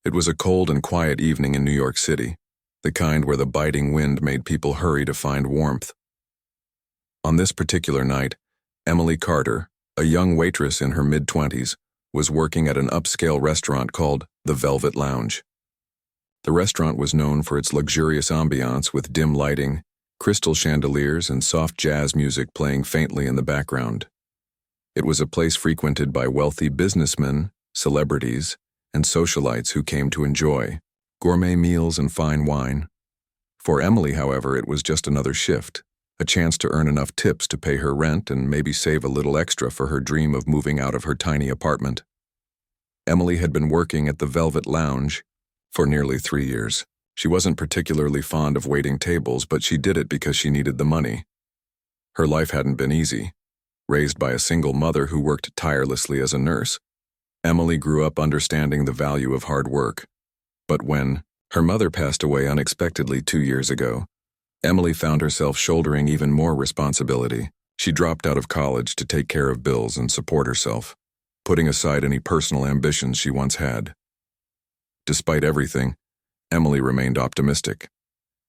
It was a cold and quiet evening in New York City, the kind where the biting wind made people hurry to find warmth. On this particular night, Emily Carter, a young waitress in her mid-20s, was working at an upscale restaurant called the Velvet Lounge. The restaurant was known for its luxurious ambiance with dim lighting, crystal chandeliers, and soft jazz music playing faintly in the background. It was a place frequented by wealthy businessmen, celebrities, and socialites who came to enjoy gourmet meals and fine wine. For Emily, however, it was just another shift, a chance to earn enough tips to pay her rent and maybe save a little extra for her dream of moving out of her tiny apartment. Emily had been working at the Velvet Lounge for nearly 3 years. She wasn't particularly fond of waiting tables, but she did it because she needed the money. Her life hadn't been easy. Raised by a single mother who worked tirelessly as a nurse, Emily grew up understanding the value of hard work. But when her mother passed away unexpectedly 2 years ago, Emily found herself shouldering even more responsibility. She dropped out of college to take care of bills and support herself, putting aside any personal ambitions she once had. Despite everything, Emily remained optimistic.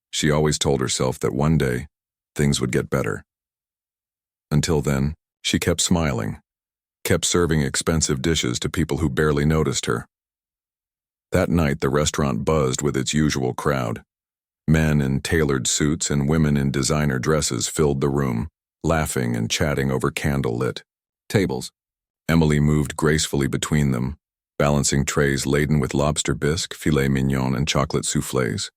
She always told herself that one day, things would get better. Until then, she kept smiling, kept serving expensive dishes to people who barely noticed her. That night, the restaurant buzzed with its usual crowd. Men in tailored suits and women in designer dresses filled the room, laughing and chatting over candle-lit tables. Emily moved gracefully between them, balancing trays laden with lobster bisque, filet mignon, and chocolate soufflés.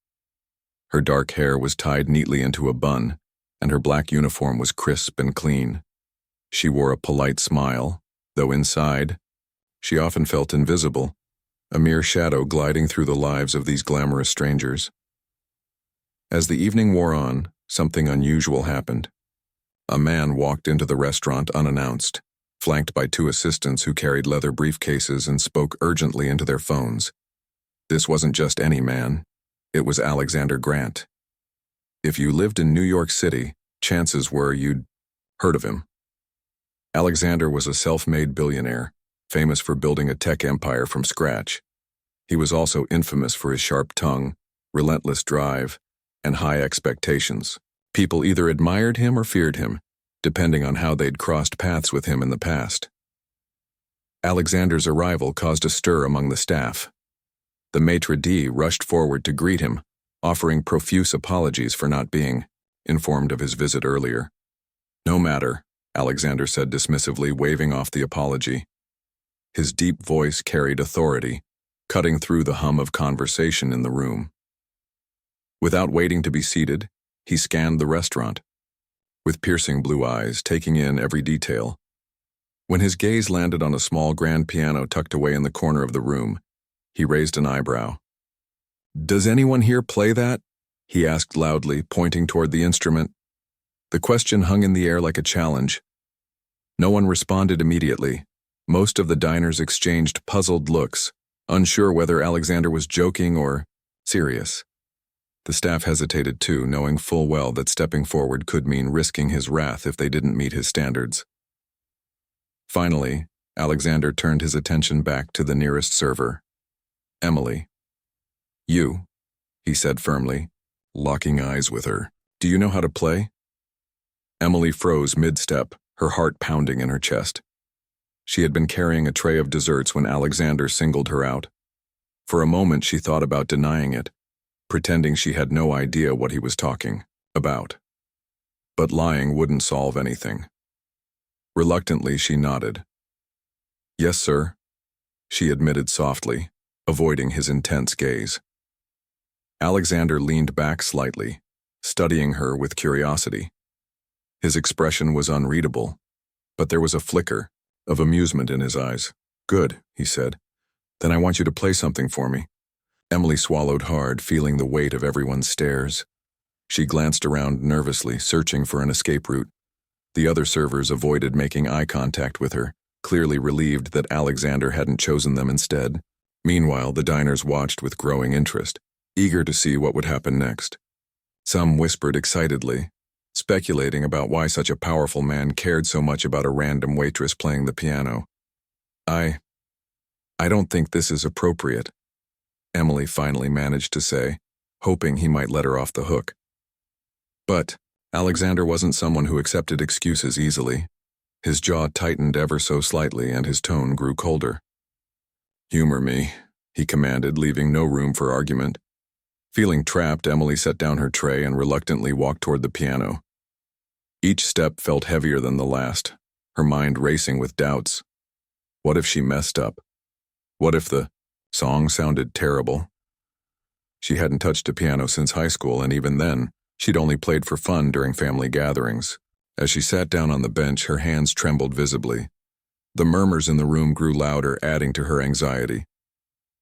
Her dark hair was tied neatly into a bun, and her black uniform was crisp and clean. She wore a polite smile, though inside, she often felt invisible, a mere shadow gliding through the lives of these glamorous strangers. As the evening wore on, something unusual happened. A man walked into the restaurant unannounced, flanked by 2 assistants who carried leather briefcases and spoke urgently into their phones. This wasn't just any man. It was Alexander Grant. If you lived in New York City, chances were you'd heard of him. Alexander was a self-made billionaire, famous for building a tech empire from scratch. He was also infamous for his sharp tongue, relentless drive, and high expectations. People either admired him or feared him, depending on how they'd crossed paths with him in the past. Alexander's arrival caused a stir among the staff. The maitre d' rushed forward to greet him, offering profuse apologies for not being informed of his visit earlier. "No matter," Alexander said dismissively, waving off the apology. His deep voice carried authority, cutting through the hum of conversation in the room. Without waiting to be seated, he scanned the restaurant, with piercing blue eyes, taking in every detail. When his gaze landed on a small grand piano tucked away in the corner of the room, he raised an eyebrow. "Does anyone here play that?" he asked loudly, pointing toward the instrument. The question hung in the air like a challenge. No one responded immediately. Most of the diners exchanged puzzled looks, unsure whether Alexander was joking or serious. The staff hesitated too, knowing full well that stepping forward could mean risking his wrath if they didn't meet his standards. Finally, Alexander turned his attention back to the nearest server. "Emily." "You," he said firmly, locking eyes with her. "Do you know how to play?" Emily froze mid-step, her heart pounding in her chest. She had been carrying a tray of desserts when Alexander singled her out. For a moment she thought about denying it, pretending she had no idea what he was talking about. But lying wouldn't solve anything. Reluctantly, she nodded. "Yes, sir," she admitted softly, avoiding his intense gaze. Alexander leaned back slightly, studying her with curiosity. His expression was unreadable, but there was a flicker of amusement in his eyes. "Good," he said. "Then I want you to play something for me." Emily swallowed hard, feeling the weight of everyone's stares. She glanced around nervously, searching for an escape route. The other servers avoided making eye contact with her, clearly relieved that Alexander hadn't chosen them instead. Meanwhile, the diners watched with growing interest, eager to see what would happen next. Some whispered excitedly, speculating about why such a powerful man cared so much about a random waitress playing the piano. I don't think this is appropriate," Emily finally managed to say, hoping he might let her off the hook. But Alexander wasn't someone who accepted excuses easily. His jaw tightened ever so slightly and his tone grew colder. "Humor me," he commanded, leaving no room for argument. Feeling trapped, Emily set down her tray and reluctantly walked toward the piano. Each step felt heavier than the last, her mind racing with doubts. What if she messed up? What if the song sounded terrible? She hadn't touched a piano since high school, and even then, she'd only played for fun during family gatherings. As she sat down on the bench, her hands trembled visibly. The murmurs in the room grew louder, adding to her anxiety.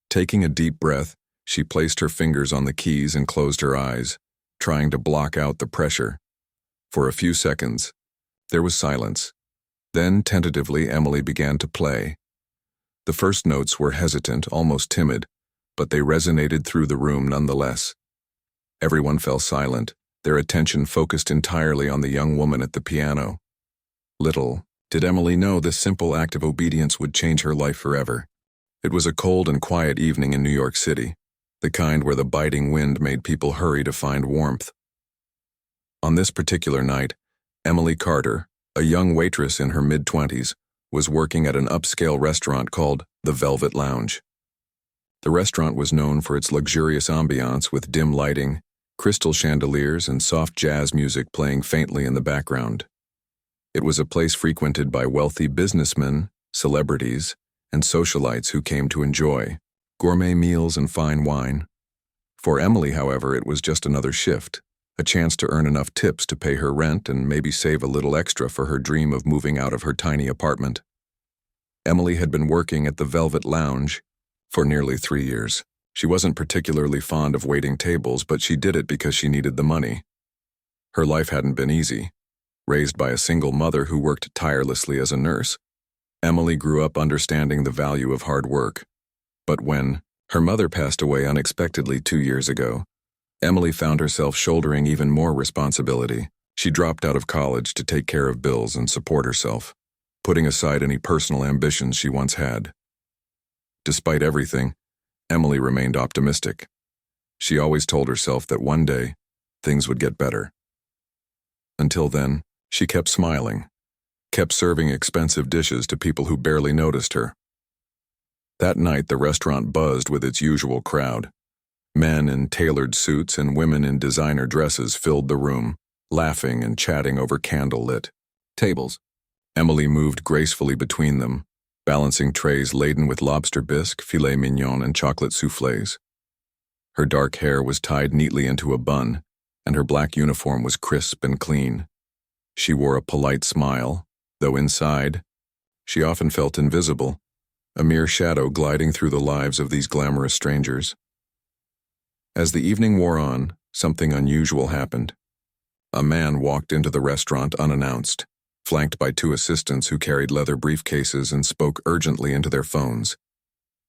Taking a deep breath, she placed her fingers on the keys and closed her eyes, trying to block out the pressure. For a few seconds, there was silence. Then, tentatively, Emily began to play. The first notes were hesitant, almost timid, but they resonated through the room nonetheless. Everyone fell silent, their attention focused entirely on the young woman at the piano. Little did Emily know this simple act of obedience would change her life forever. It was a cold and quiet evening in New York City, the kind where the biting wind made people hurry to find warmth. On this particular night, Emily Carter, a young waitress in her mid-20s, was working at an upscale restaurant called the Velvet Lounge. The restaurant was known for its luxurious ambiance with dim lighting, crystal chandeliers, and soft jazz music playing faintly in the background. It was a place frequented by wealthy businessmen, celebrities, and socialites who came to enjoy gourmet meals and fine wine. For Emily, however, it was just another shift, a chance to earn enough tips to pay her rent and maybe save a little extra for her dream of moving out of her tiny apartment. Emily had been working at the Velvet Lounge for nearly 3 years. She wasn't particularly fond of waiting tables, but she did it because she needed the money. Her life hadn't been easy. Raised by a single mother who worked tirelessly as a nurse, Emily grew up understanding the value of hard work. But when her mother passed away unexpectedly 2 years ago, Emily found herself shouldering even more responsibility. She dropped out of college to take care of bills and support herself, putting aside any personal ambitions she once had. Despite everything, Emily remained optimistic. She always told herself that one day, things would get better. Until then, she kept smiling, kept serving expensive dishes to people who barely noticed her. That night, the restaurant buzzed with its usual crowd. Men in tailored suits and women in designer dresses filled the room, laughing and chatting over candle-lit tables. Emily moved gracefully between them, balancing trays laden with lobster bisque, filet mignon, and chocolate soufflés. Her dark hair was tied neatly into a bun, and her black uniform was crisp and clean. She wore a polite smile, though inside, she often felt invisible, a mere shadow gliding through the lives of these glamorous strangers. As the evening wore on, something unusual happened. A man walked into the restaurant unannounced, flanked by 2 assistants who carried leather briefcases and spoke urgently into their phones.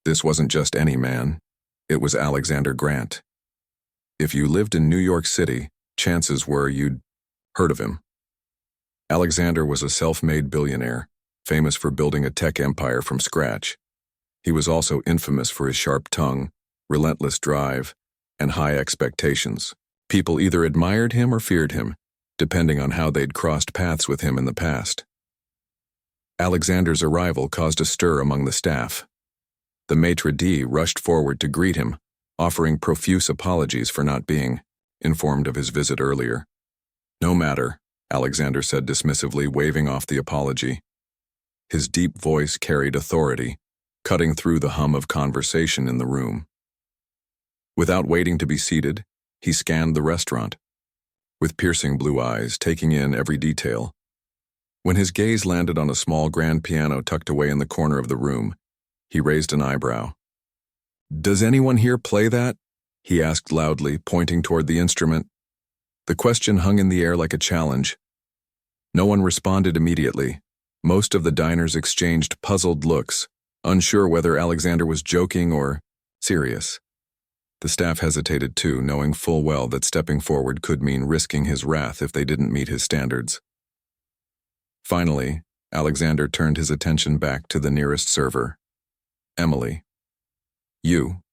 This wasn't just any man. It was Alexander Grant. If you lived in New York City, chances were you'd heard of him. Alexander was a self-made billionaire, famous for building a tech empire from scratch. He was also infamous for his sharp tongue, relentless drive, and high expectations. People either admired him or feared him, depending on how they'd crossed paths with him in the past. Alexander's arrival caused a stir among the staff. The maitre d' rushed forward to greet him, offering profuse apologies for not being informed of his visit earlier. "No matter," Alexander said dismissively, waving off the apology. His deep voice carried authority, cutting through the hum of conversation in the room. Without waiting to be seated, he scanned the restaurant, with piercing blue eyes, taking in every detail. When his gaze landed on a small grand piano tucked away in the corner of the room, he raised an eyebrow. "Does anyone here play that?" he asked loudly, pointing toward the instrument. The question hung in the air like a challenge. No one responded immediately. Most of the diners exchanged puzzled looks, unsure whether Alexander was joking or serious. The staff hesitated too, knowing full well that stepping forward could mean risking his wrath if they didn't meet his standards. Finally, Alexander turned his attention back to the nearest server. "Emily, you.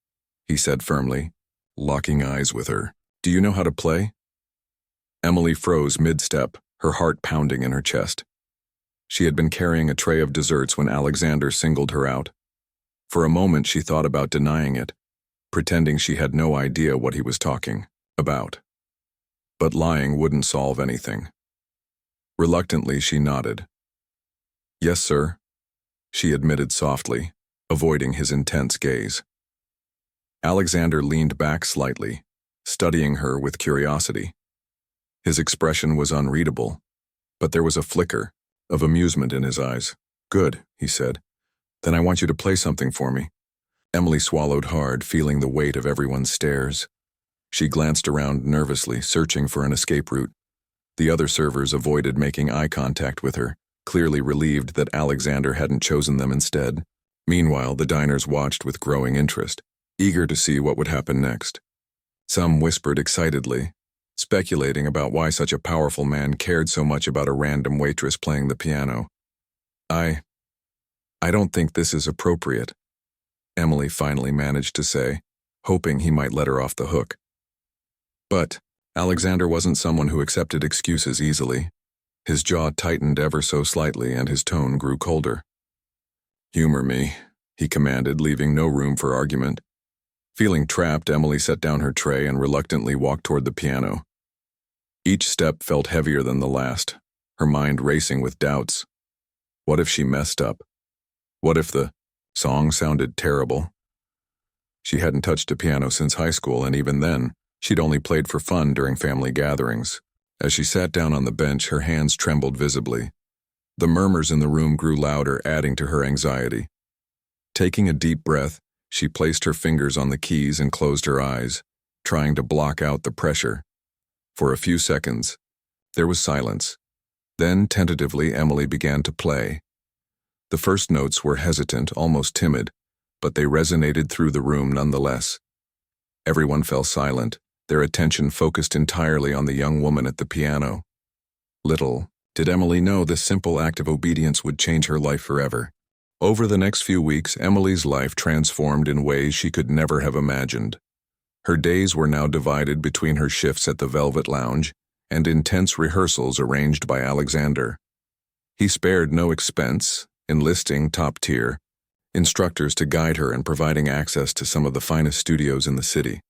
he said firmly, locking eyes with her. Do you know how to play? Emily froze mid-step, her heart pounding in her chest. She had been carrying a tray of desserts when Alexander singled her out. For a moment she thought about denying it, pretending she had no idea what he was talking about. But lying wouldn't solve anything. Reluctantly, she nodded. Yes, sir, she admitted softly, avoiding his intense gaze. Alexander leaned back slightly, studying her with curiosity. His expression was unreadable, but there was a flicker of amusement in his eyes. Good, he said. Then I want you to play something for me. Emily swallowed hard, feeling the weight of everyone's stares. She glanced around nervously, searching for an escape route. The other servers avoided making eye contact with her, clearly relieved that Alexander hadn't chosen them instead. Meanwhile, the diners watched with growing interest, eager to see what would happen next. Some whispered excitedly, speculating about why such a powerful man cared so much about a random waitress playing the piano. I don't think this is appropriate, Emily finally managed to say, hoping he might let her off the hook. But Alexander wasn't someone who accepted excuses easily. His jaw tightened ever so slightly and his tone grew colder. Humor me, he commanded, leaving no room for argument. Feeling trapped, Emily set down her tray and reluctantly walked toward the piano. Each step felt heavier than the last, her mind racing with doubts. What if she messed up? What if the song sounded terrible? She hadn't touched a piano since high school, and even then, she'd only played for fun during family gatherings. As she sat down on the bench, her hands trembled visibly. The murmurs in the room grew louder, adding to her anxiety. Taking a deep breath, she placed her fingers on the keys and closed her eyes, trying to block out the pressure. For a few seconds, there was silence. Then, tentatively, Emily began to play. The first notes were hesitant, almost timid, but they resonated through the room nonetheless. Everyone fell silent, their attention focused entirely on the young woman at the piano. Little did Emily know this simple act of obedience would change her life forever. Over the next few weeks, Emily's life transformed in ways she could never have imagined. Her days were now divided between her shifts at the Velvet Lounge and intense rehearsals arranged by Alexander. He spared no expense, enlisting top-tier instructors to guide her and providing access to some of the finest studios in the city.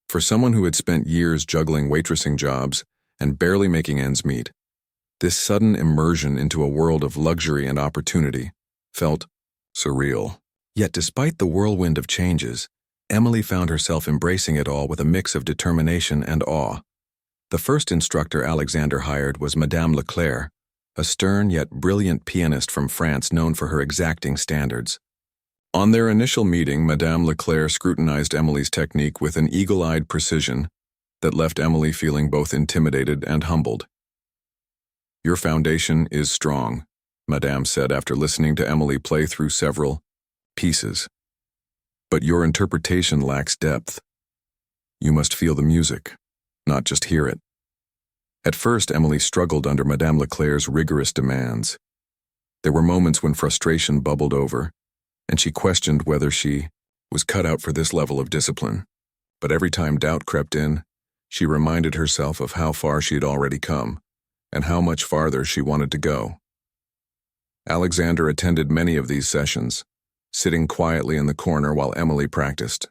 For someone who had spent years juggling waitressing jobs and barely making ends meet, this sudden immersion into a world of luxury and opportunity felt surreal. Yet despite the whirlwind of changes, Emily found herself embracing it all with a mix of determination and awe. The first instructor Alexander hired was Madame Leclerc, a stern yet brilliant pianist from France known for her exacting standards. On their initial meeting, Madame Leclerc scrutinized Emily's technique with an eagle-eyed precision that left Emily feeling both intimidated and humbled. "Your foundation is strong," Madame said after listening to Emily play through several pieces. "But your interpretation lacks depth. You must feel the music, not just hear it." At first, Emily struggled under Madame Leclerc's rigorous demands. There were moments when frustration bubbled over, and she questioned whether she was cut out for this level of discipline. But every time doubt crept in, she reminded herself of how far she had already come, and how much farther she wanted to go. Alexander attended many of these sessions, sitting quietly in the corner while Emily practiced.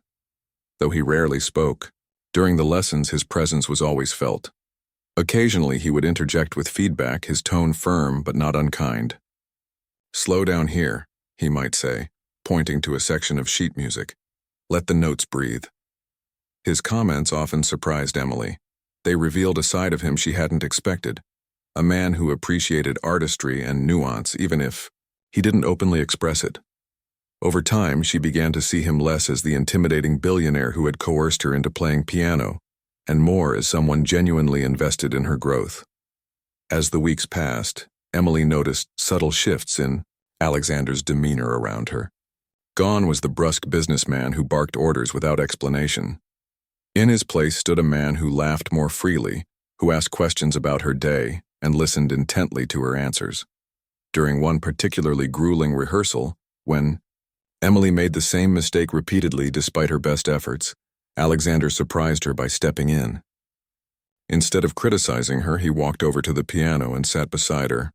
Though he rarely spoke, during the lessons his presence was always felt. Occasionally he would interject with feedback, his tone firm but not unkind. "Slow down here," he might say, pointing to a section of sheet music. "Let the notes breathe." His comments often surprised Emily. They revealed a side of him she hadn't expected, a man who appreciated artistry and nuance even if he didn't openly express it. Over time, she began to see him less as the intimidating billionaire who had coerced her into playing piano, and more as someone genuinely invested in her growth. As the weeks passed, Emily noticed subtle shifts in Alexander's demeanor around her. Gone was the brusque businessman who barked orders without explanation. In his place stood a man who laughed more freely, who asked questions about her day and listened intently to her answers. During one particularly grueling rehearsal, when Emily made the same mistake repeatedly despite her best efforts. Alexander surprised her by stepping in. Instead of criticizing her, he walked over to the piano and sat beside her.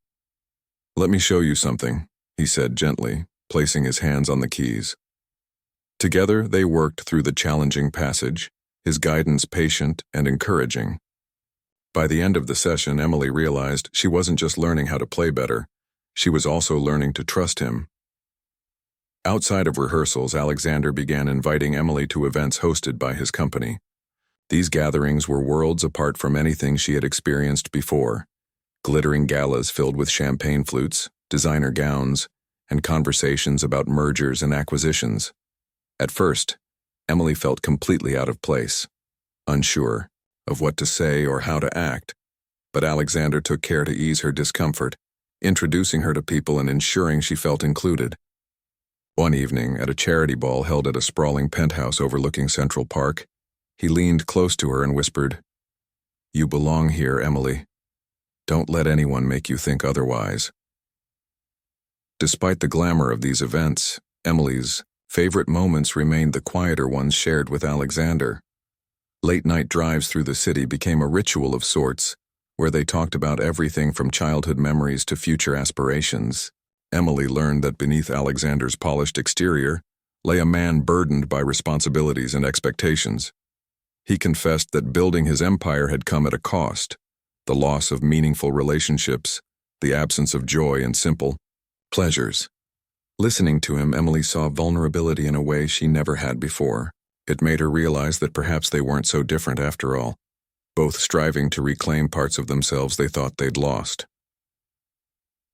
"Let me show you something," he said gently, placing his hands on the keys. Together, they worked through the challenging passage, his guidance patient and encouraging. By the end of the session, Emily realized she wasn't just learning how to play better, she was also learning to trust him. Outside of rehearsals, Alexander began inviting Emily to events hosted by his company. These gatherings were worlds apart from anything she had experienced before. Glittering galas filled with champagne flutes, designer gowns, and conversations about mergers and acquisitions. At first, Emily felt completely out of place, unsure of what to say or how to act, but Alexander took care to ease her discomfort, introducing her to people and ensuring she felt included. One evening, at a charity ball held at a sprawling penthouse overlooking Central Park, he leaned close to her and whispered, "You belong here, Emily. Don't let anyone make you think otherwise." Despite the glamour of these events, Emily's favorite moments remained the quieter ones shared with Alexander. Late-night drives through the city became a ritual of sorts, where they talked about everything from childhood memories to future aspirations. Emily learned that beneath Alexander's polished exterior lay a man burdened by responsibilities and expectations. He confessed that building his empire had come at a cost, the loss of meaningful relationships, the absence of joy and simple pleasures. Listening to him, Emily saw vulnerability in a way she never had before. It made her realize that perhaps they weren't so different after all, both striving to reclaim parts of themselves they thought they'd lost.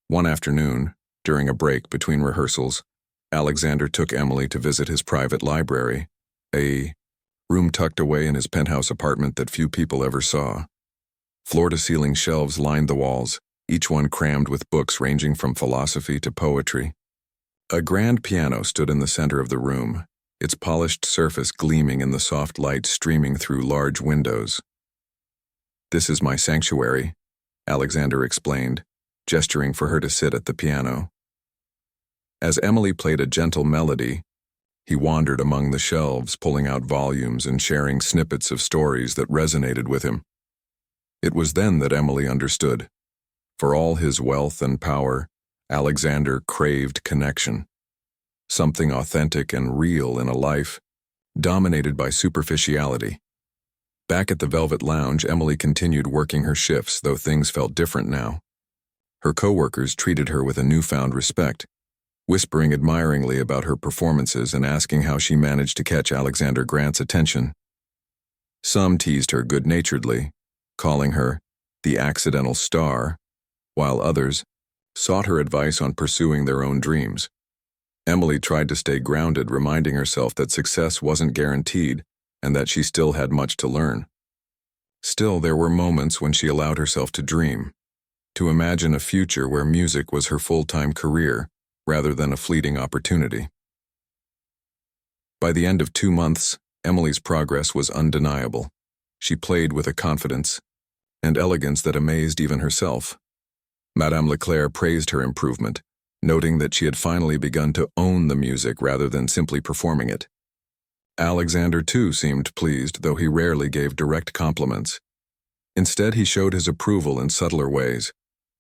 One afternoon, during a break between rehearsals, Alexander took Emily to visit his private library, a room tucked away in his penthouse apartment that few people ever saw. Floor-to-ceiling shelves lined the walls, each one crammed with books ranging from philosophy to poetry. A grand piano stood in the center of the room, its polished surface gleaming in the soft light streaming through large windows. "This is my sanctuary," Alexander explained, gesturing for her to sit at the piano. As Emily played a gentle melody, he wandered among the shelves, pulling out volumes and sharing snippets of stories that resonated with him. It was then that Emily understood. For all his wealth and power, Alexander craved connection. Something authentic and real in a life dominated by superficiality. Back at the Velvet Lounge, Emily continued working her shifts, though things felt different now. Her coworkers treated her with a newfound respect, whispering admiringly about her performances and asking how she managed to catch Alexander Grant's attention. Some teased her good-naturedly, calling her the accidental star, while others sought her advice on pursuing their own dreams. Emily tried to stay grounded, reminding herself that success wasn't guaranteed and that she still had much to learn. Still, there were moments when she allowed herself to dream, to imagine a future where music was her full-time career rather than a fleeting opportunity. By the end of 2 months, Emily's progress was undeniable. She played with a confidence and elegance that amazed even herself. Madame Leclerc praised her improvement, noting that she had finally begun to own the music rather than simply performing it. Alexander, too, seemed pleased, though he rarely gave direct compliments. Instead, he showed his approval in subtler ways,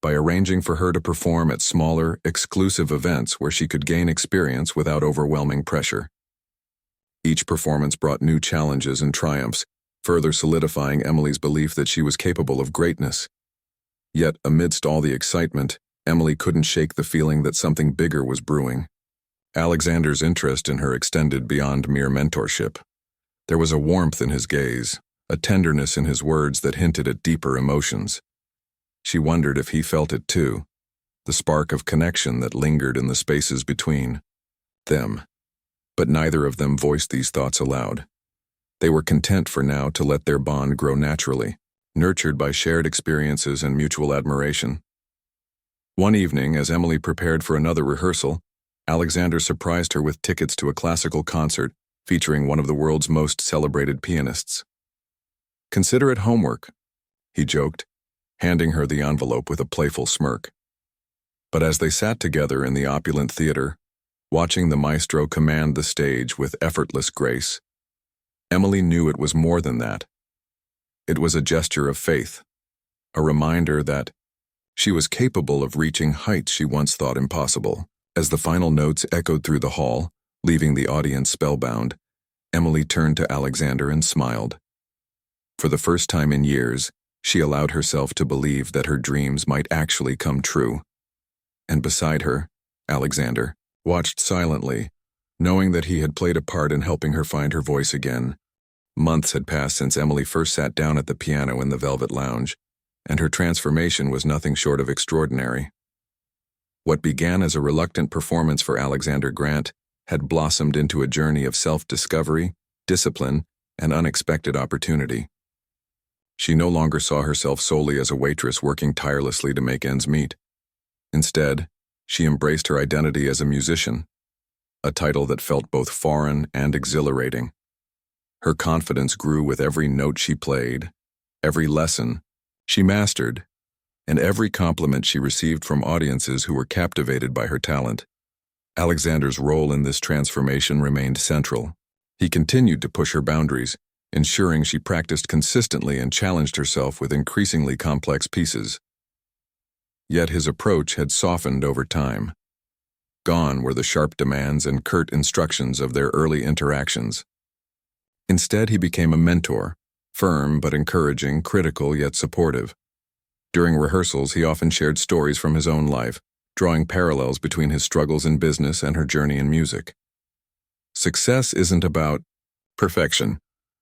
by arranging for her to perform at smaller, exclusive events where she could gain experience without overwhelming pressure. Each performance brought new challenges and triumphs, further solidifying Emily's belief that she was capable of greatness. Yet, amidst all the excitement, Emily couldn't shake the feeling that something bigger was brewing. Alexander's interest in her extended beyond mere mentorship. There was a warmth in his gaze, a tenderness in his words that hinted at deeper emotions. She wondered if he felt it too, the spark of connection that lingered in the spaces between them. But neither of them voiced these thoughts aloud. They were content for now to let their bond grow naturally, nurtured by shared experiences and mutual admiration. One evening, as Emily prepared for another rehearsal, Alexander surprised her with tickets to a classical concert featuring one of the world's most celebrated pianists. "Consider it homework," he joked, handing her the envelope with a playful smirk. But as they sat together in the opulent theater, watching the maestro command the stage with effortless grace. Emily knew it was more than that. It was a gesture of faith, a reminder that she was capable of reaching heights she once thought impossible. As the final notes echoed through the hall, leaving the audience spellbound, Emily turned to Alexander and smiled. For the first time in years, she allowed herself to believe that her dreams might actually come true. And beside her, Alexander watched silently, knowing that he had played a part in helping her find her voice again. Months had passed since Emily first sat down at the piano in the Velvet Lounge, and her transformation was nothing short of extraordinary. What began as a reluctant performance for Alexander Grant had blossomed into a journey of self-discovery, discipline, and unexpected opportunity. She no longer saw herself solely as a waitress working tirelessly to make ends meet. Instead, she embraced her identity as a musician, a title that felt both foreign and exhilarating. Her confidence grew with every note she played, every lesson she mastered, and every compliment she received from audiences who were captivated by her talent. Alexander's role in this transformation remained central. He continued to push her boundaries, ensuring she practiced consistently and challenged herself with increasingly complex pieces. Yet his approach had softened over time. Gone were the sharp demands and curt instructions of their early interactions. Instead, he became a mentor, firm but encouraging, critical yet supportive. During rehearsals, he often shared stories from his own life, drawing parallels between his struggles in business and her journey in music. "Success isn't about perfection,"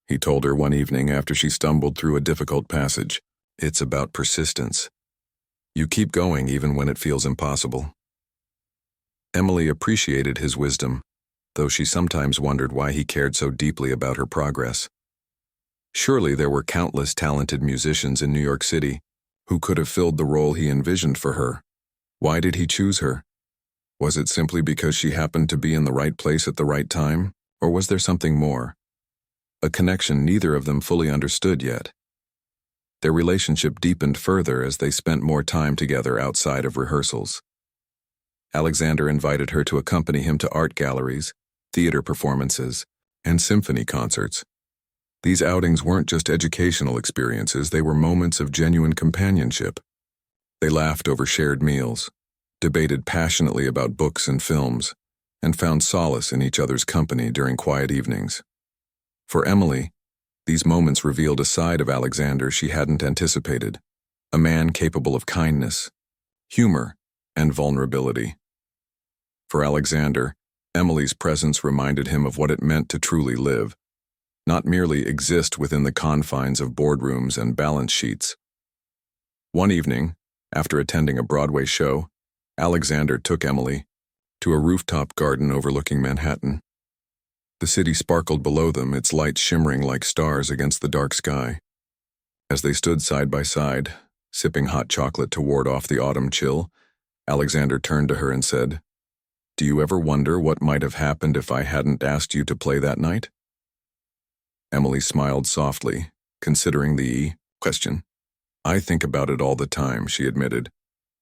he told her one evening after she stumbled through a difficult passage. "It's about persistence. You keep going even when it feels impossible." Emily appreciated his wisdom, though she sometimes wondered why he cared so deeply about her progress. Surely there were countless talented musicians in New York City who could have filled the role he envisioned for her. Why did he choose her? Was it simply because she happened to be in the right place at the right time, or was there something more? A connection neither of them fully understood yet. Their relationship deepened further as they spent more time together outside of rehearsals. Alexander invited her to accompany him to art galleries, theater performances, and symphony concerts. These outings weren't just educational experiences, they were moments of genuine companionship. They laughed over shared meals, debated passionately about books and films, and found solace in each other's company during quiet evenings. For Emily, these moments revealed a side of Alexander she hadn't anticipated, a man capable of kindness, humor, and vulnerability. For Alexander, Emily's presence reminded him of what it meant to truly live, not merely exist within the confines of boardrooms and balance sheets. One evening, after attending a Broadway show, Alexander took Emily to a rooftop garden overlooking Manhattan. The city sparkled below them, its lights shimmering like stars against the dark sky. As they stood side by side, sipping hot chocolate to ward off the autumn chill, Alexander turned to her and said, "Do you ever wonder what might have happened if I hadn't asked you to play that night?" Emily smiled softly, considering the question. "I think about it all the time," she admitted.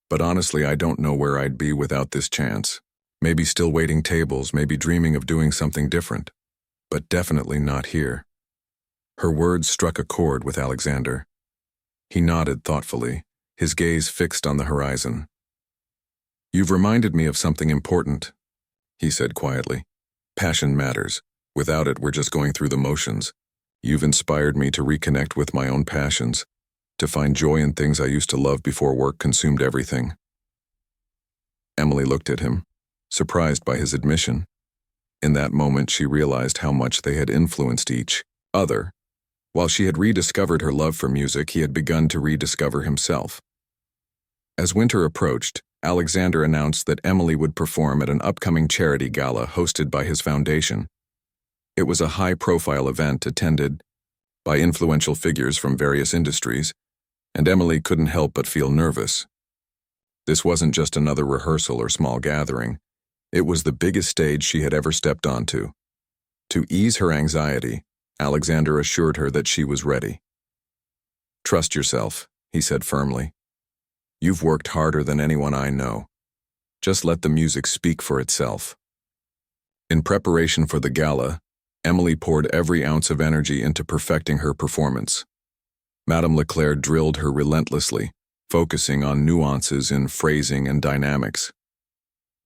"But honestly, I don't know where I'd be without this chance. Maybe still waiting tables, maybe dreaming of doing something different. But definitely not here." Her words struck a chord with Alexander. He nodded thoughtfully, his gaze fixed on the horizon. "You've reminded me of something important," he said quietly. "Passion matters. Without it, we're just going through the motions. You've inspired me to reconnect with my own passions, to find joy in things I used to love before work consumed everything." Emily looked at him, surprised by his admission. In that moment, she realized how much they had influenced each other. While she had rediscovered her love for music, he had begun to rediscover himself. As winter approached, Alexander announced that Emily would perform at an upcoming charity gala hosted by his foundation. It was a high-profile event attended by influential figures from various industries, and Emily couldn't help but feel nervous. This wasn't just another rehearsal or small gathering. It was the biggest stage she had ever stepped onto. To ease her anxiety, Alexander assured her that she was ready. "Trust yourself," he said firmly. "You've worked harder than anyone I know. Just let the music speak for itself." In preparation for the gala, Emily poured every ounce of energy into perfecting her performance. Madame Leclerc drilled her relentlessly, focusing on nuances in phrasing and dynamics.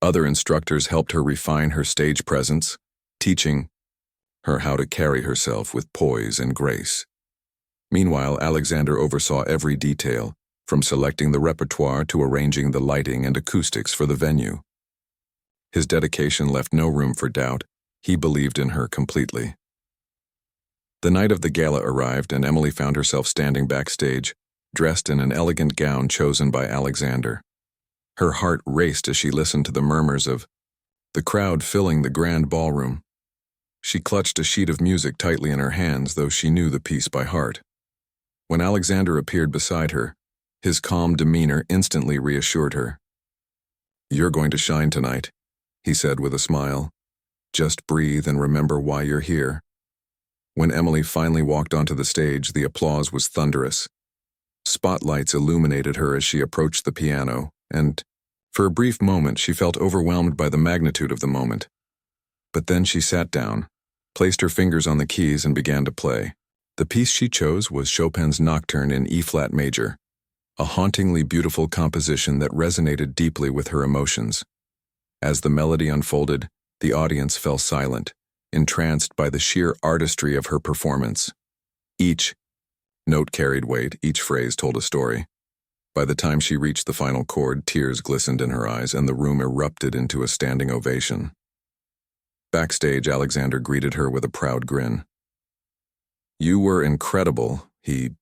Other instructors helped her refine her stage presence, teaching her how to carry herself with poise and grace. Meanwhile, Alexander oversaw every detail, from selecting the repertoire to arranging the lighting and acoustics for the venue. His dedication left no room for doubt. He believed in her completely. The night of the gala arrived, and Emily found herself standing backstage, dressed in an elegant gown chosen by Alexander. Her heart raced as she listened to the murmurs of the crowd filling the grand ballroom. She clutched a sheet of music tightly in her hands, though she knew the piece by heart. When Alexander appeared beside her, his calm demeanor instantly reassured her. "You're going to shine tonight," he said with a smile. "Just breathe and remember why you're here." When Emily finally walked onto the stage, the applause was thunderous. Spotlights illuminated her as she approached the piano, and, for a brief moment, she felt overwhelmed by the magnitude of the moment. But then she sat down, placed her fingers on the keys, and began to play. The piece she chose was Chopin's Nocturne in E-flat major, a hauntingly beautiful composition that resonated deeply with her emotions. As the melody unfolded, the audience fell silent, entranced by the sheer artistry of her performance. Each note carried weight, each phrase told a story. By the time she reached the final chord, tears glistened in her eyes, and the room erupted into a standing ovation. Backstage, Alexander greeted her with a proud grin. "You were incredible," he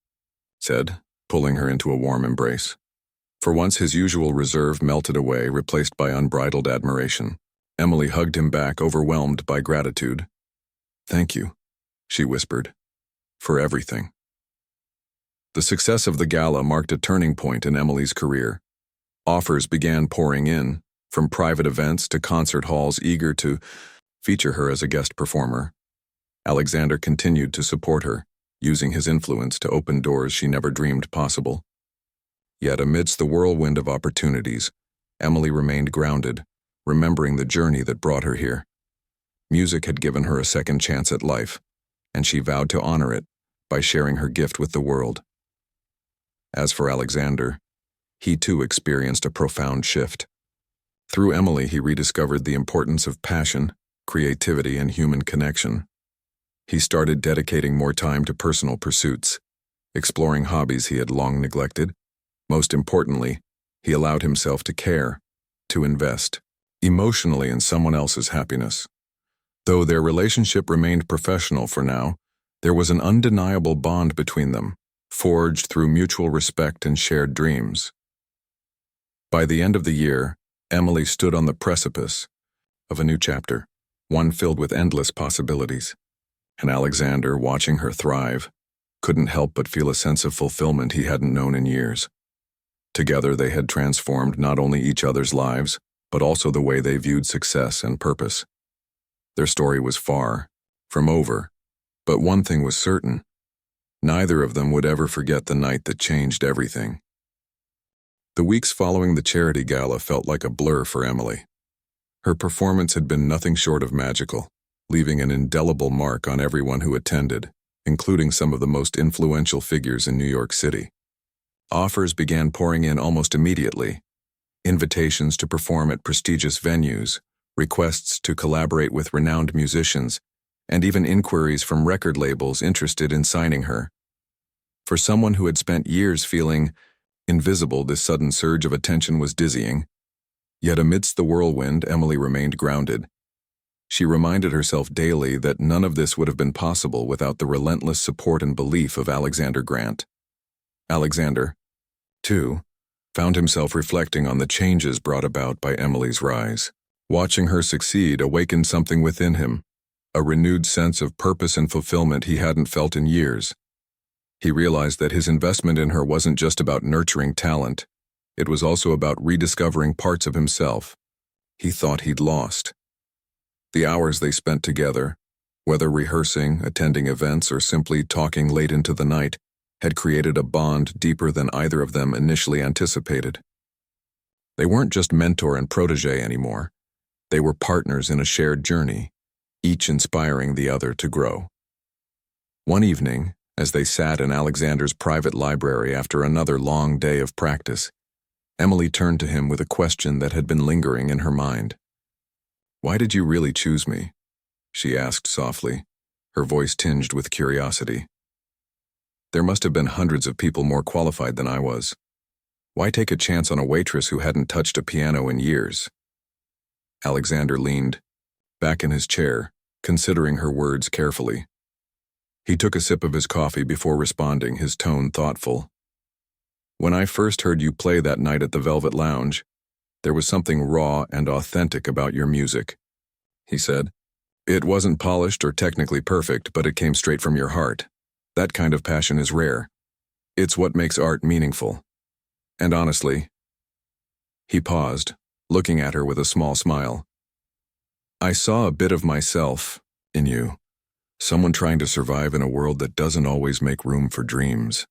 said, pulling her into a warm embrace. For once, his usual reserve melted away, replaced by unbridled admiration. Emily hugged him back, overwhelmed by gratitude. "Thank you," she whispered, "for everything." The success of the gala marked a turning point in Emily's career. Offers began pouring in, from private events to concert halls eager to feature her as a guest performer. Alexander continued to support her, using his influence to open doors she never dreamed possible. Yet amidst the whirlwind of opportunities, Emily remained grounded, remembering the journey that brought her here. Music had given her a second chance at life, and she vowed to honor it by sharing her gift with the world. As for Alexander, he too experienced a profound shift. Through Emily, he rediscovered the importance of passion, creativity, and human connection. He started dedicating more time to personal pursuits, exploring hobbies he had long neglected. Most importantly, he allowed himself to care, to invest emotionally in someone else's happiness. Though their relationship remained professional for now, there was an undeniable bond between them, forged through mutual respect and shared dreams. By the end of the year, Emily stood on the precipice of a new chapter, one filled with endless possibilities. And Alexander, watching her thrive, couldn't help but feel a sense of fulfillment he hadn't known in years. Together, they had transformed not only each other's lives, but also the way they viewed success and purpose. Their story was far from over, but one thing was certain: neither of them would ever forget the night that changed everything. The weeks following the charity gala felt like a blur for Emily. Her performance had been nothing short of magical, leaving an indelible mark on everyone who attended, including some of the most influential figures in New York City. Offers began pouring in almost immediately: invitations to perform at prestigious venues, requests to collaborate with renowned musicians, and even inquiries from record labels interested in signing her. For someone who had spent years feeling invisible, this sudden surge of attention was dizzying. Yet amidst the whirlwind, Emily remained grounded. She reminded herself daily that none of this would have been possible without the relentless support and belief of Alexander Grant. Alexander, too, found himself reflecting on the changes brought about by Emily's rise. Watching her succeed awakened something within him, a renewed sense of purpose and fulfillment he hadn't felt in years. He realized that his investment in her wasn't just about nurturing talent, it was also about rediscovering parts of himself he thought he'd lost. The hours they spent together, whether rehearsing, attending events, or simply talking late into the night, had created a bond deeper than either of them initially anticipated. They weren't just mentor and protege anymore. They were partners in a shared journey, each inspiring the other to grow. One evening, as they sat in Alexander's private library after another long day of practice, Emily turned to him with a question that had been lingering in her mind. "Why did you really choose me?" she asked softly, her voice tinged with curiosity. "There must have been hundreds of people more qualified than I was. Why take a chance on a waitress who hadn't touched a piano in years?" Alexander leaned back in his chair, considering her words carefully. He took a sip of his coffee before responding, his tone thoughtful. "When I first heard you play that night at the Velvet Lounge, there was something raw and authentic about your music," he said. "It wasn't polished or technically perfect, but it came straight from your heart. That kind of passion is rare. It's what makes art meaningful. And honestly," he paused, looking at her with a small smile, "I saw a bit of myself in you, someone trying to survive in a world that doesn't always make room for dreams."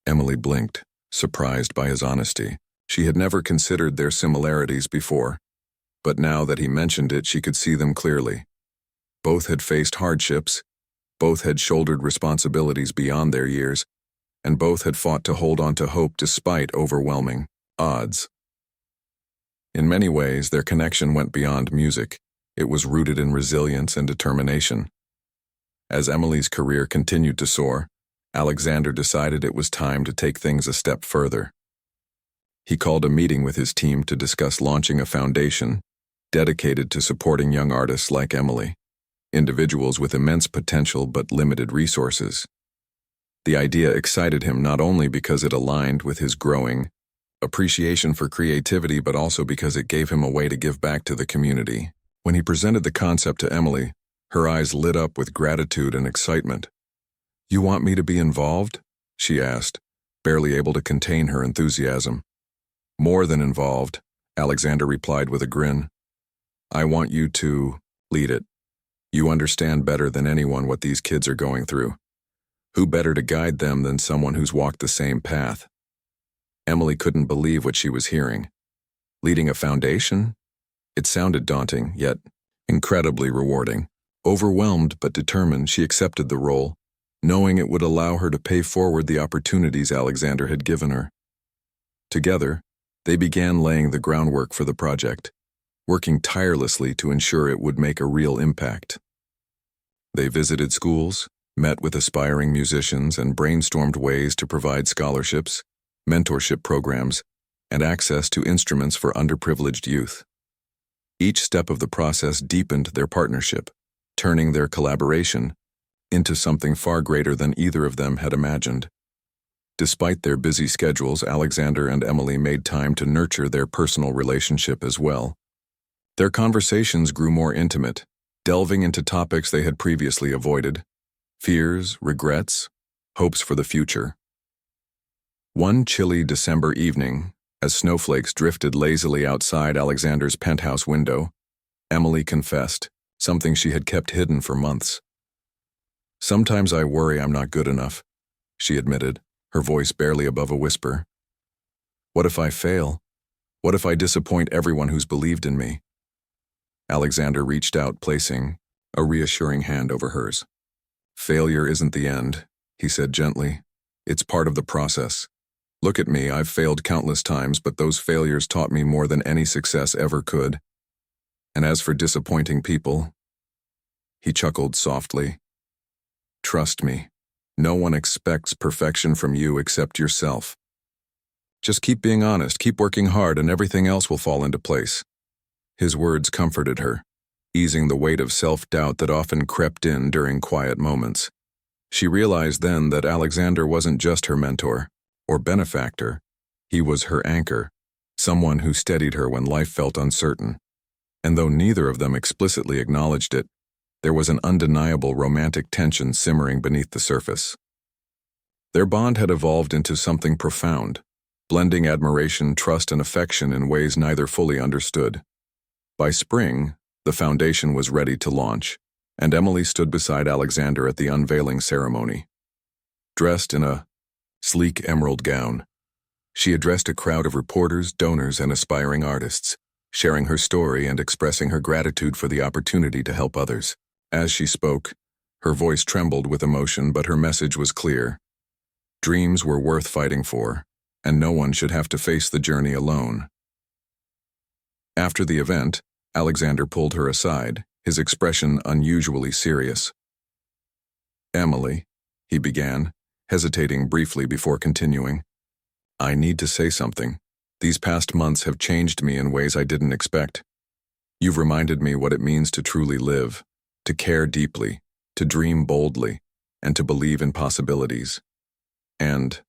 Emily blinked, surprised by his honesty. She had never considered their similarities before, but now that he mentioned it, she could see them clearly. Both had faced hardships, both had shouldered responsibilities beyond their years, and both had fought to hold on to hope despite overwhelming odds. In many ways, their connection went beyond music. It was rooted in resilience and determination. As Emily's career continued to soar, Alexander decided it was time to take things a step further. He called a meeting with his team to discuss launching a foundation dedicated to supporting young artists like Emily, individuals with immense potential but limited resources. The idea excited him not only because it aligned with his growing appreciation for creativity, but also because it gave him a way to give back to the community. When he presented the concept to Emily, her eyes lit up with gratitude and excitement. "You want me to be involved?" she asked, barely able to contain her enthusiasm. "More than involved," Alexander replied with a grin. "I want you to lead it. You understand better than anyone what these kids are going through. Who better to guide them than someone who's walked the same path?" Emily couldn't believe what she was hearing. Leading a foundation? It sounded daunting, yet incredibly rewarding. Overwhelmed but determined, she accepted the role, knowing it would allow her to pay forward the opportunities Alexander had given her. Together, they began laying the groundwork for the project, working tirelessly to ensure it would make a real impact. They visited schools, met with aspiring musicians, and brainstormed ways to provide scholarships, mentorship programs, and access to instruments for underprivileged youth. Each step of the process deepened their partnership, turning their collaboration into something far greater than either of them had imagined. Despite their busy schedules, Alexander and Emily made time to nurture their personal relationship as well. Their conversations grew more intimate, delving into topics they had previously avoided: fears, regrets, hopes for the future. One chilly December evening, as snowflakes drifted lazily outside Alexander's penthouse window, Emily confessed, something she had kept hidden for months. "Sometimes I worry I'm not good enough," she admitted, her voice barely above a whisper. "What if I fail? What if I disappoint everyone who's believed in me?" Alexander reached out, placing a reassuring hand over hers. "Failure isn't the end," he said gently. "It's part of the process. Look at me, I've failed countless times, but those failures taught me more than any success ever could. And as for disappointing people," he chuckled softly, "trust me, no one expects perfection from you except yourself. Just keep being honest, keep working hard, and everything else will fall into place." His words comforted her, easing the weight of self-doubt that often crept in during quiet moments. She realized then that Alexander wasn't just her mentor or benefactor. He was her anchor, someone who steadied her when life felt uncertain. And though neither of them explicitly acknowledged it, there was an undeniable romantic tension simmering beneath the surface. Their bond had evolved into something profound, blending admiration, trust, and affection in ways neither fully understood. By spring, the foundation was ready to launch, and Emily stood beside Alexander at the unveiling ceremony. Dressed in a sleek emerald gown, she addressed a crowd of reporters, donors, and aspiring artists, sharing her story and expressing her gratitude for the opportunity to help others. As she spoke, her voice trembled with emotion, but her message was clear. Dreams were worth fighting for, and no one should have to face the journey alone. After the event, Alexander pulled her aside, his expression unusually serious. "Emily," he began, hesitating briefly before continuing, "I need to say something. These past months have changed me in ways I didn't expect. You've reminded me what it means to truly live, to care deeply, to dream boldly, and to believe in possibilities. And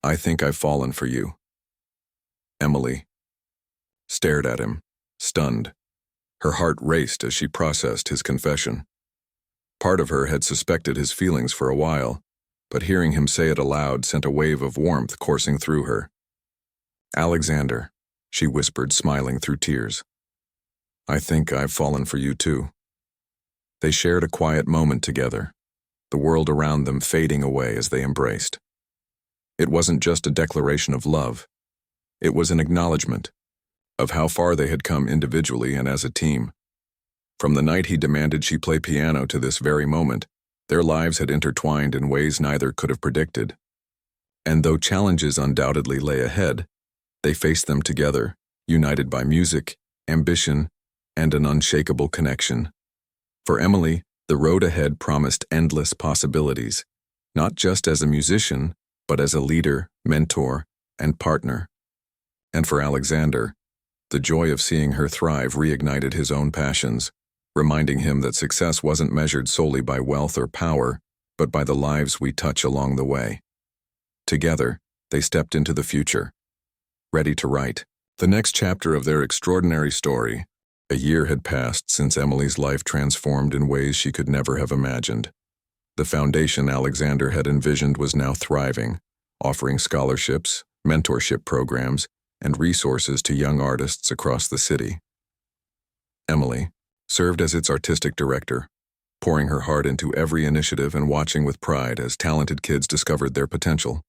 I think I've fallen for you." Emily stared at him, stunned. Her heart raced as she processed his confession. Part of her had suspected his feelings for a while, but hearing him say it aloud sent a wave of warmth coursing through her. "Alexander," she whispered, smiling through tears, "I think I've fallen for you too." They shared a quiet moment together, the world around them fading away as they embraced. It wasn't just a declaration of love. It was an acknowledgement of how far they had come individually and as a team. From the night he demanded she play piano to this very moment, their lives had intertwined in ways neither could have predicted. And though challenges undoubtedly lay ahead, they faced them together, united by music, ambition, and an unshakable connection. For Emily, the road ahead promised endless possibilities, not just as a musician, but as a leader, mentor, and partner. And for Alexander, the joy of seeing her thrive reignited his own passions, reminding him that success wasn't measured solely by wealth or power, but by the lives we touch along the way. Together, they stepped into the future, ready to write the next chapter of their extraordinary story. A year had passed since Emily's life transformed in ways she could never have imagined. The foundation Alexander had envisioned was now thriving, offering scholarships, mentorship programs, and resources to young artists across the city. Emily served as its artistic director, pouring her heart into every initiative and watching with pride as talented kids discovered their potential.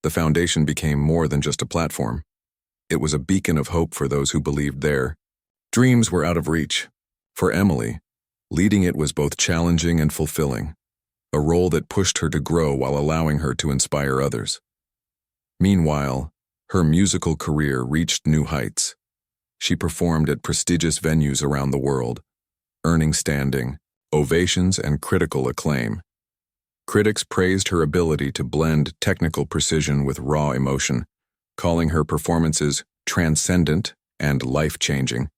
The foundation became more than just a platform. It was a beacon of hope for those who believed their dreams were out of reach. For Emily, leading it was both challenging and fulfilling, a role that pushed her to grow while allowing her to inspire others. Meanwhile, her musical career reached new heights. She performed at prestigious venues around the world, earning standing ovations and critical acclaim. Critics praised her ability to blend technical precision with raw emotion, calling her performances transcendent and life-changing.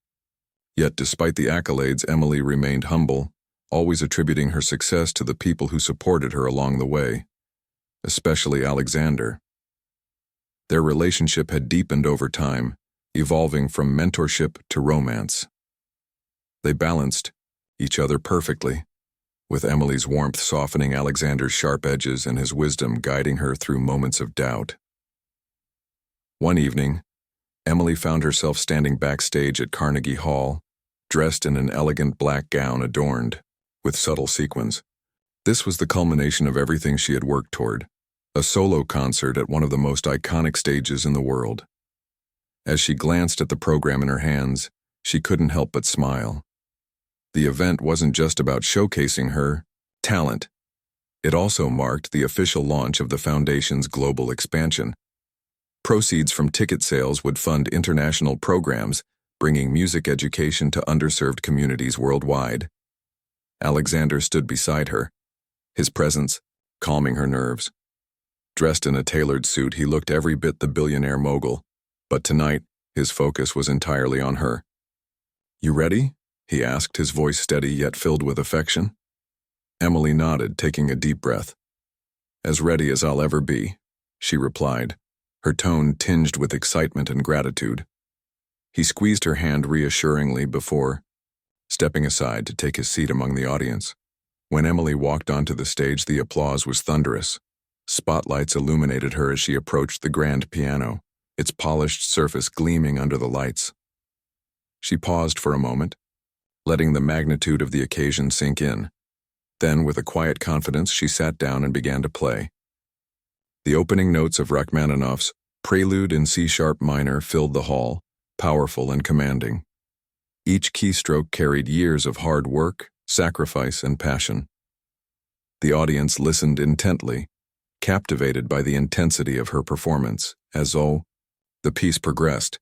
Yet despite the accolades, Emily remained humble, always attributing her success to the people who supported her along the way, especially Alexander. Their relationship had deepened over time, evolving from mentorship to romance. They balanced each other perfectly, with Emily's warmth softening Alexander's sharp edges and his wisdom guiding her through moments of doubt. One evening, Emily found herself standing backstage at Carnegie Hall, dressed in an elegant black gown adorned with subtle sequins. This was the culmination of everything she had worked toward, a solo concert at one of the most iconic stages in the world. As she glanced at the program in her hands, she couldn't help but smile. The event wasn't just about showcasing her talent. It also marked the official launch of the foundation's global expansion. Proceeds from ticket sales would fund international programs, bringing music education to underserved communities worldwide. Alexander stood beside her, his presence calming her nerves. Dressed in a tailored suit, he looked every bit the billionaire mogul, but tonight, his focus was entirely on her. "You ready?" he asked, his voice steady yet filled with affection. Emily nodded, taking a deep breath. "As ready as I'll ever be," she replied, her tone tinged with excitement and gratitude. He squeezed her hand reassuringly before stepping aside to take his seat among the audience. When Emily walked onto the stage, the applause was thunderous. Spotlights illuminated her as she approached the grand piano, its polished surface gleaming under the lights. She paused for a moment, letting the magnitude of the occasion sink in. Then, with a quiet confidence, she sat down and began to play. The opening notes of Rachmaninoff's Prelude in C-sharp minor filled the hall, powerful and commanding. Each keystroke carried years of hard work, sacrifice, and passion. The audience listened intently, captivated by the intensity of her performance. As the piece progressed,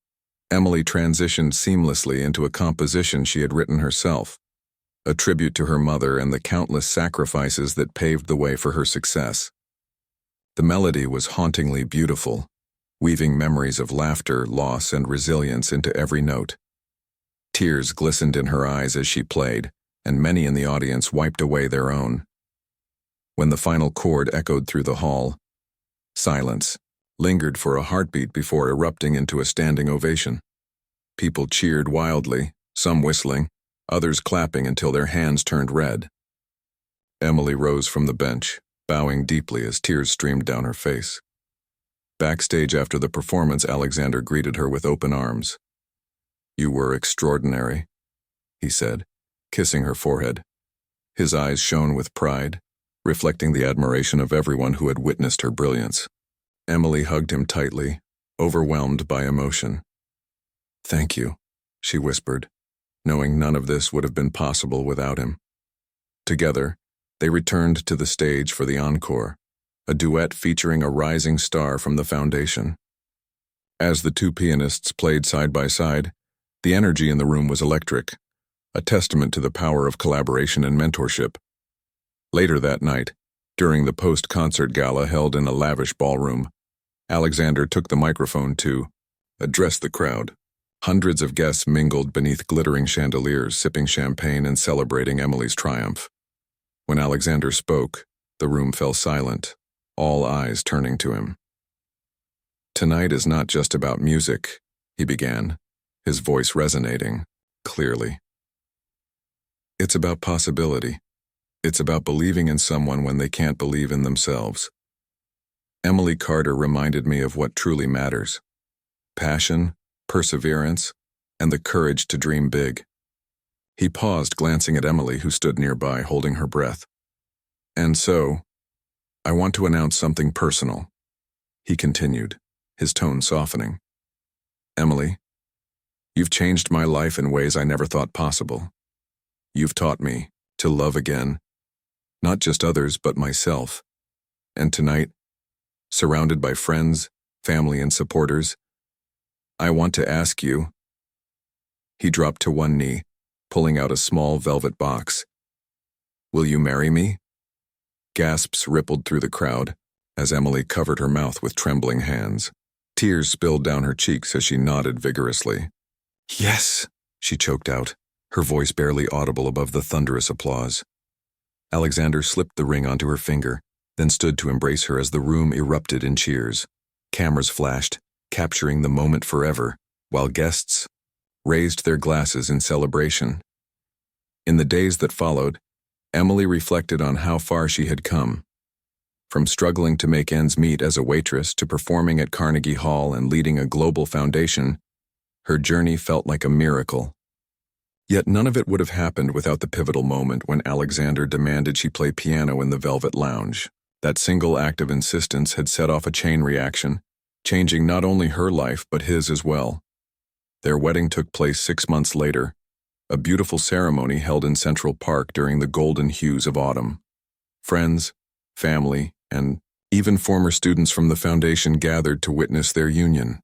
Emily transitioned seamlessly into a composition she had written herself, a tribute to her mother and the countless sacrifices that paved the way for her success. The melody was hauntingly beautiful, weaving memories of laughter, loss, and resilience into every note. Tears glistened in her eyes as she played, and many in the audience wiped away their own. When the final chord echoed through the hall, silence lingered for a heartbeat before erupting into a standing ovation. People cheered wildly, some whistling, others clapping until their hands turned red. Emily rose from the bench, bowing deeply as tears streamed down her face. Backstage after the performance, Alexander greeted her with open arms. "You were extraordinary," he said, kissing her forehead. His eyes shone with pride, reflecting the admiration of everyone who had witnessed her brilliance. Emily hugged him tightly, overwhelmed by emotion. "Thank you," she whispered, knowing none of this would have been possible without him. Together, they returned to the stage for the encore, a duet featuring a rising star from the foundation. As the two pianists played side by side, the energy in the room was electric, a testament to the power of collaboration and mentorship. Later that night, during the post-concert gala held in a lavish ballroom, Alexander took the microphone to address the crowd. Hundreds of guests mingled beneath glittering chandeliers, sipping champagne and celebrating Emily's triumph. When Alexander spoke, the room fell silent, all eyes turning to him. "Tonight is not just about music," he began, his voice resonating clearly. "It's about possibility. It's about believing in someone when they can't believe in themselves." Emily Carter reminded me of what truly matters: passion, perseverance, and the courage to dream big. He paused, glancing at Emily, who stood nearby, holding her breath. "And so, I want to announce something personal," he continued, his tone softening. "Emily, you've changed my life in ways I never thought possible. You've taught me to love again, not just others, but myself. And tonight, surrounded by friends, family, and supporters, I want to ask you." He dropped to one knee, pulling out a small velvet box. "Will you marry me?" Gasps rippled through the crowd as Emily covered her mouth with trembling hands. Tears spilled down her cheeks as she nodded vigorously. "Yes," she choked out, her voice barely audible above the thunderous applause. Alexander slipped the ring onto her finger, then stood to embrace her as the room erupted in cheers. Cameras flashed, capturing the moment forever, while guests raised their glasses in celebration. In the days that followed, Emily reflected on how far she had come. From struggling to make ends meet as a waitress to performing at Carnegie Hall and leading a global foundation, her journey felt like a miracle. Yet none of it would have happened without the pivotal moment when Alexander demanded she play piano in the Velvet Lounge. That single act of insistence had set off a chain reaction, changing not only her life but his as well. Their wedding took place 6 months later, a beautiful ceremony held in Central Park during the golden hues of autumn. Friends, family, and even former students from the foundation gathered to witness their union.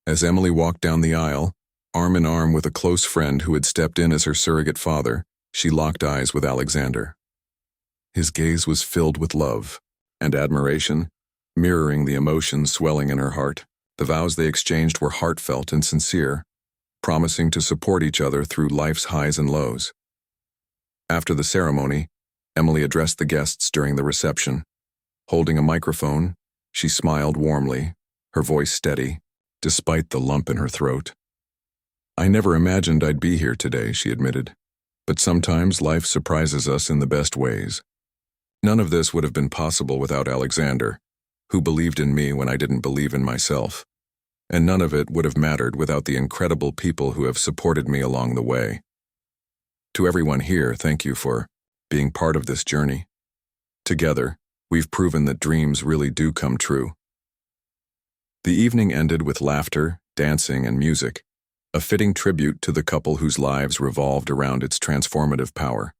As Emily walked down the aisle, arm in arm with a close friend who had stepped in as her surrogate father, she locked eyes with Alexander. His gaze was filled with love and admiration, mirroring the emotions swelling in her heart. The vows they exchanged were heartfelt and sincere, promising to support each other through life's highs and lows. After the ceremony, Emily addressed the guests during the reception. Holding a microphone, she smiled warmly, her voice steady, despite the lump in her throat. "I never imagined I'd be here today," she admitted, "but sometimes life surprises us in the best ways. None of this would have been possible without Alexander, who believed in me when I didn't believe in myself. And none of it would have mattered without the incredible people who have supported me along the way. To everyone here, thank you for being part of this journey. Together, we've proven that dreams really do come true." The evening ended with laughter, dancing, and music, a fitting tribute to the couple whose lives revolved around its transformative power.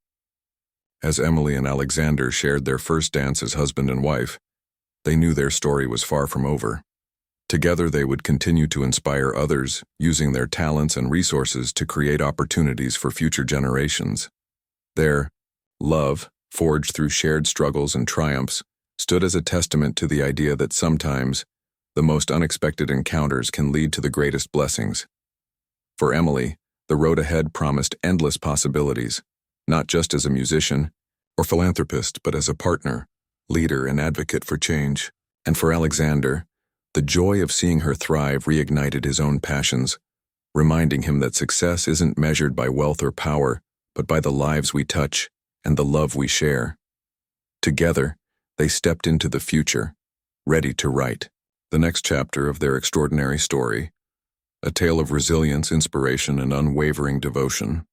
As Emily and Alexander shared their first dance as husband and wife, they knew their story was far from over. Together they would continue to inspire others, using their talents and resources to create opportunities for future generations. Their love, forged through shared struggles and triumphs, stood as a testament to the idea that sometimes the most unexpected encounters can lead to the greatest blessings. For Emily, the road ahead promised endless possibilities, not just as a musician or philanthropist, but as a partner, leader, and advocate for change. And for Alexander, the joy of seeing her thrive reignited his own passions, reminding him that success isn't measured by wealth or power, but by the lives we touch and the love we share. Together, they stepped into the future, ready to write the next chapter of their extraordinary story, a tale of resilience, inspiration, and unwavering devotion.